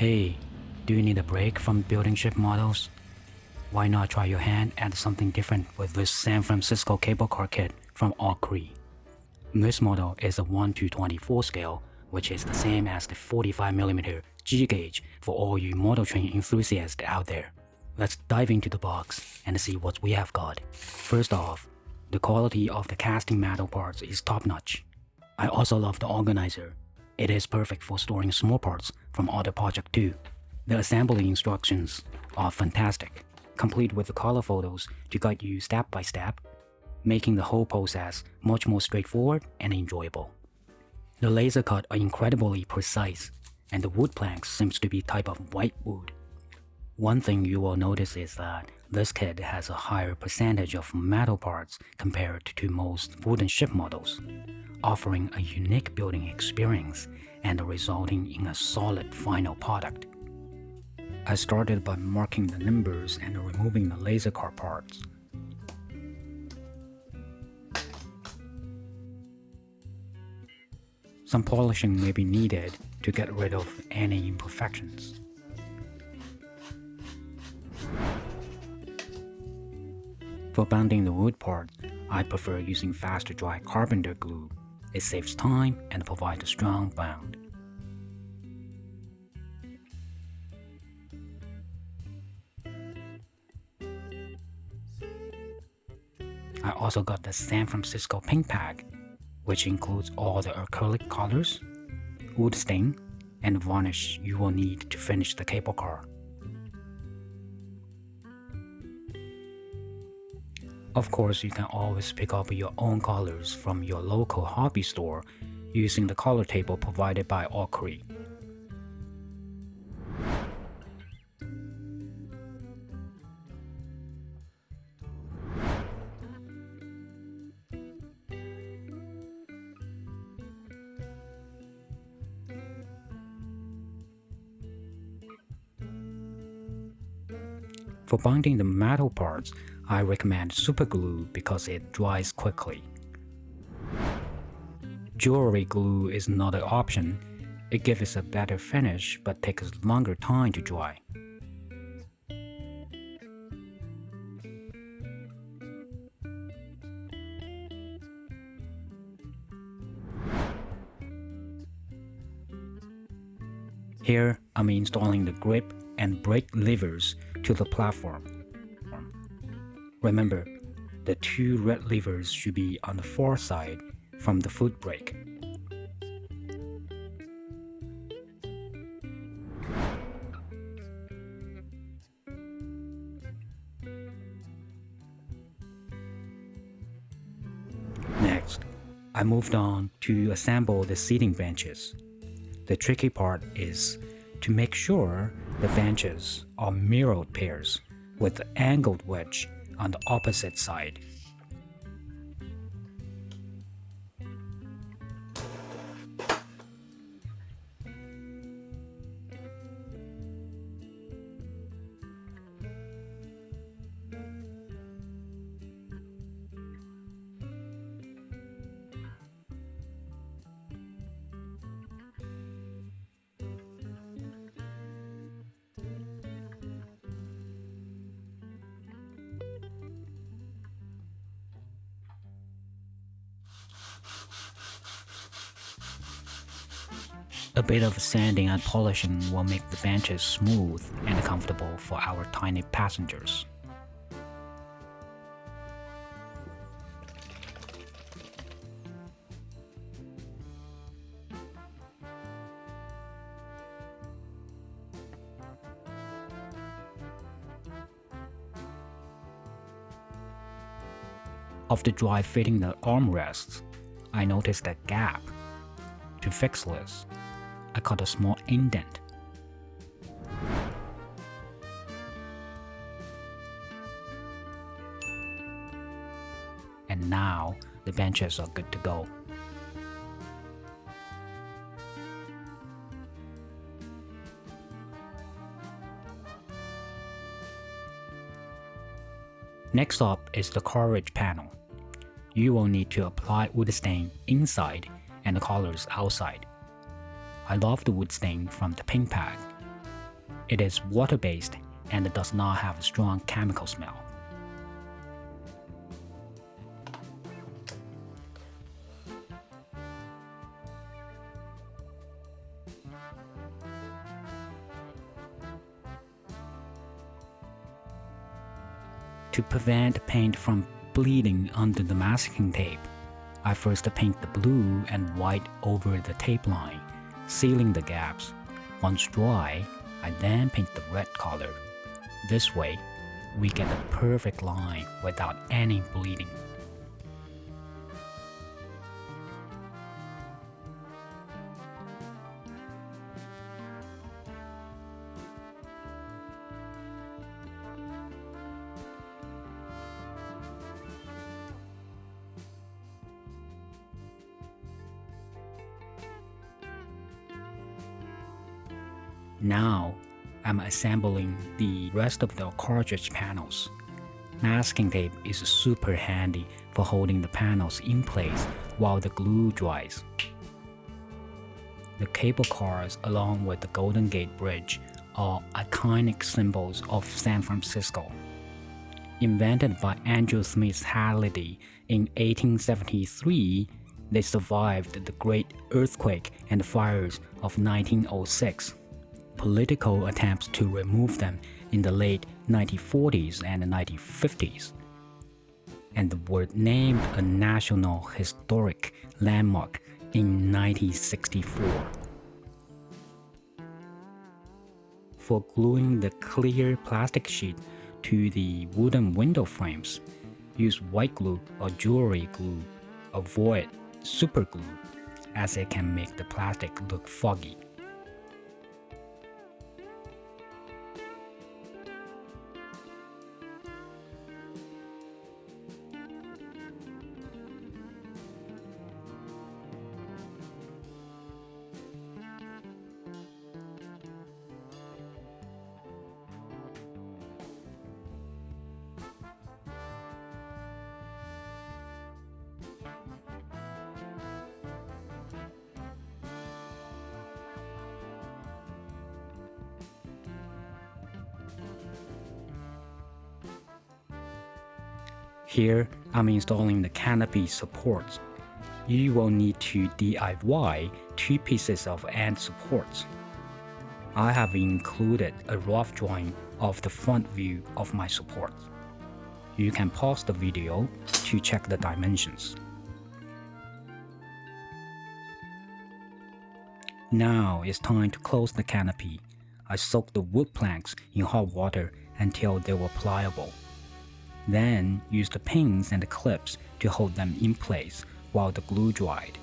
Hey, do you need a break from building ship models? Why not try your hand at something different with this San Francisco cable car kit from OcCre? This model is a 1:24 scale, which is the same as the 45mm G gauge for all you model train enthusiasts out there. Let's dive into the box and see what we have got. First off, the quality of the casting metal parts is top-notch. I also love the organizer. It is perfect for storing small parts from other projects too. The assembly instructions are fantastic, complete with the color photos to guide you step by step, making the whole process much more straightforward and enjoyable. The laser cuts are incredibly precise, and the wood planks seems to be type of white wood. One thing you will notice is that this kit has a higher percentage of metal parts compared to most wooden ship models, offering a unique building experience and resulting in a solid final product. I started by marking the numbers and removing the laser cut parts. Some polishing may be needed to get rid of any imperfections. For bonding the wood parts, I prefer using fast dry carpenter glue. It saves time and provides a strong bond. I also got the San Francisco paint pack, which includes all the acrylic colors, wood stain, and varnish you will need to finish the cable car. Of course, you can always pick up your own colors from your local hobby store using the color table provided by OcCre. For bonding the metal parts, I recommend super glue because it dries quickly. Jewelry glue is not an option. It gives a better finish but takes longer time to dry. Here, I'm installing the grip and brake levers to the platform. Remember, the two red levers should be on the far side from the foot brake. Next, I moved on to assemble the seating benches. The tricky part is to make sure the benches are mirrored pairs with the angled wedge on the opposite side. A bit of sanding and polishing will make the benches smooth and comfortable for our tiny passengers. After dry fitting the armrests, I noticed a gap. To fix this, I cut a small indent. And now the benches are good to go. Next up is the carriage panel. You will need to apply wood stain inside and the colors outside. I love the wood stain from the paint pad. It is water-based and does not have a strong chemical smell. To prevent paint from bleeding under the masking tape, I first paint the blue and white over the tape line, sealing the gaps. Once dry, I then paint the red color. This way, we get a perfect line without any bleeding. Now, I'm assembling the rest of the cartridge panels. Masking tape is super handy for holding the panels in place while the glue dries. The cable cars along with the Golden Gate Bridge are iconic symbols of San Francisco. Invented by Andrew Smith Hallidie in 1873, they survived the Great Earthquake and fires of 1906. Political attempts to remove them in the late 1940s and 1950s, and were named a National Historic Landmark in 1964. For gluing the clear plastic sheet to the wooden window frames, use white glue or jewelry glue. Avoid super glue, as it can make the plastic look foggy. Here, I'm installing the canopy supports. You will need to DIY 2 pieces of end supports. I have included a rough drawing of the front view of my supports. You can pause the video to check the dimensions. Now it's time to close the canopy. I soaked the wood planks in hot water until they were pliable. Then use the pins and the clips to hold them in place while the glue dried.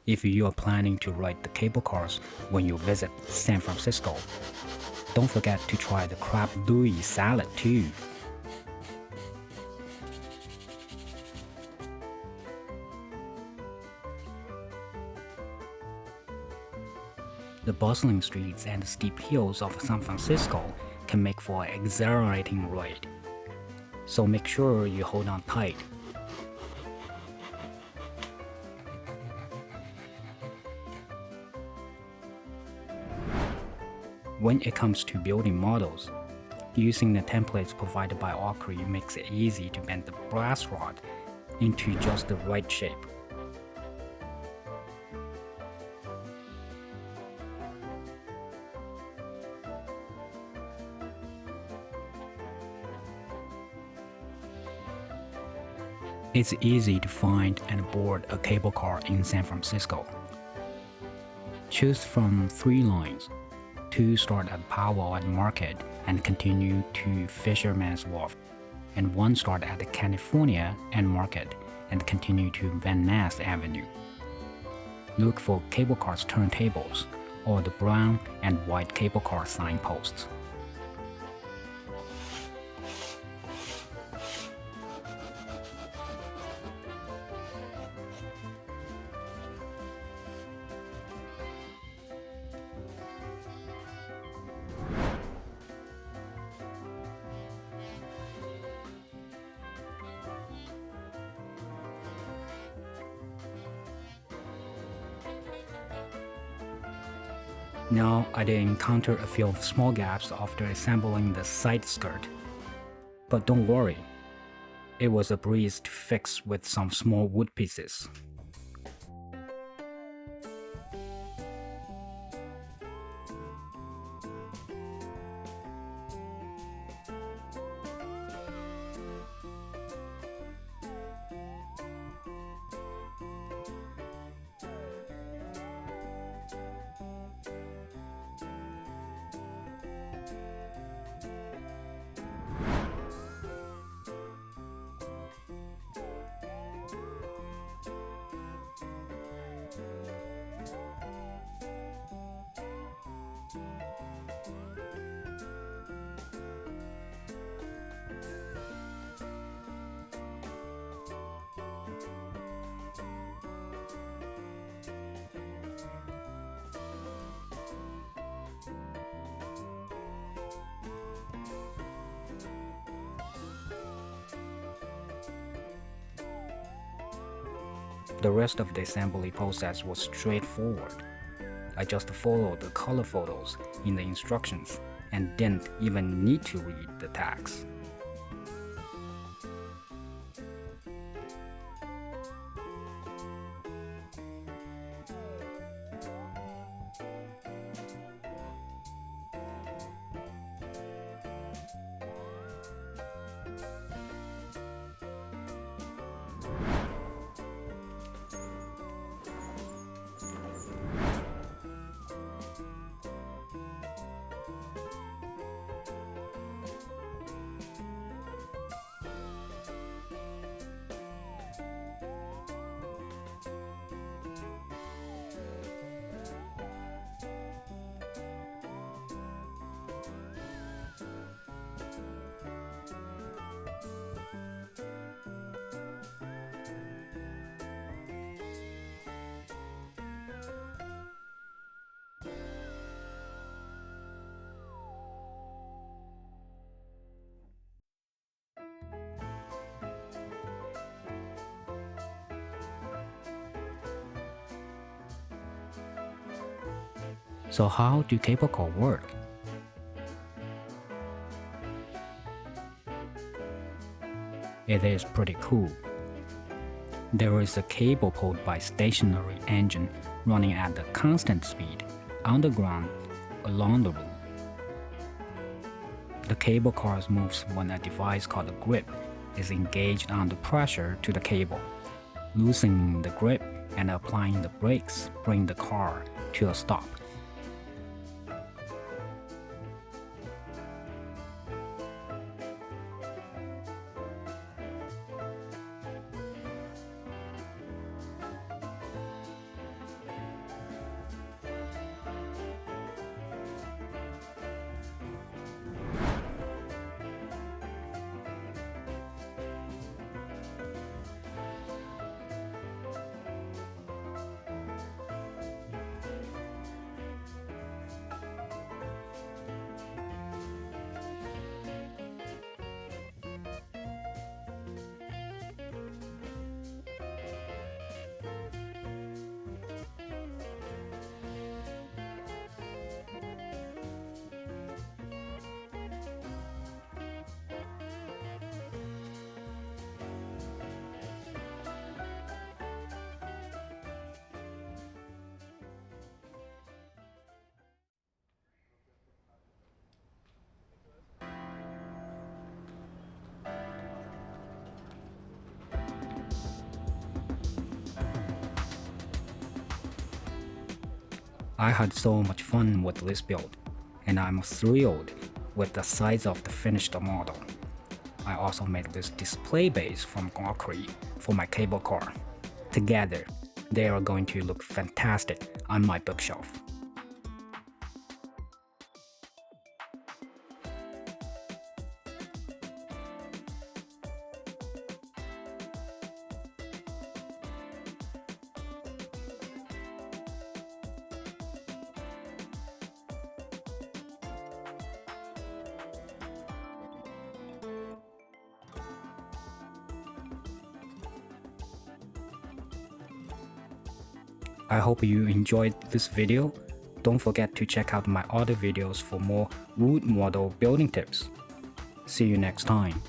If you are planning to ride the cable cars when you visit San Francisco, don't forget to try the crab Louis salad too. The bustling streets and steep hills of San Francisco can make for an exhilarating ride, so make sure you hold on tight. When it comes to building models, using the templates provided by OcCre makes it easy to bend the brass rod into just the right shape. It's easy to find and board a cable car in San Francisco. Choose from 3 lines. 2 start at Powell and Market and continue to Fisherman's Wharf, and 1 start at California and Market and continue to Van Ness Avenue. Look for cable cars turntables or the brown and white cable car signposts. Now I did encounter a few small gaps after assembling the side skirt. But don't worry, it was a breeze to fix with some small wood pieces. The rest of the assembly process was straightforward. I just followed the color photos in the instructions and didn't even need to read the tags. So how do cable car work? It is pretty cool. There is a cable pulled by stationery engine running at a constant speed underground along the route. The cable car moves when a device called a grip is engaged under pressure to the cable. Loosening the grip and applying the brakes bring the car to a stop. I had so much fun with this build, and I'm thrilled with the size of the finished model. I also made this display base from OcCre for my cable car. Together, they are going to look fantastic on my bookshelf. I hope you enjoyed this video. Don't forget to check out my other videos for more wood model building tips. See you next time.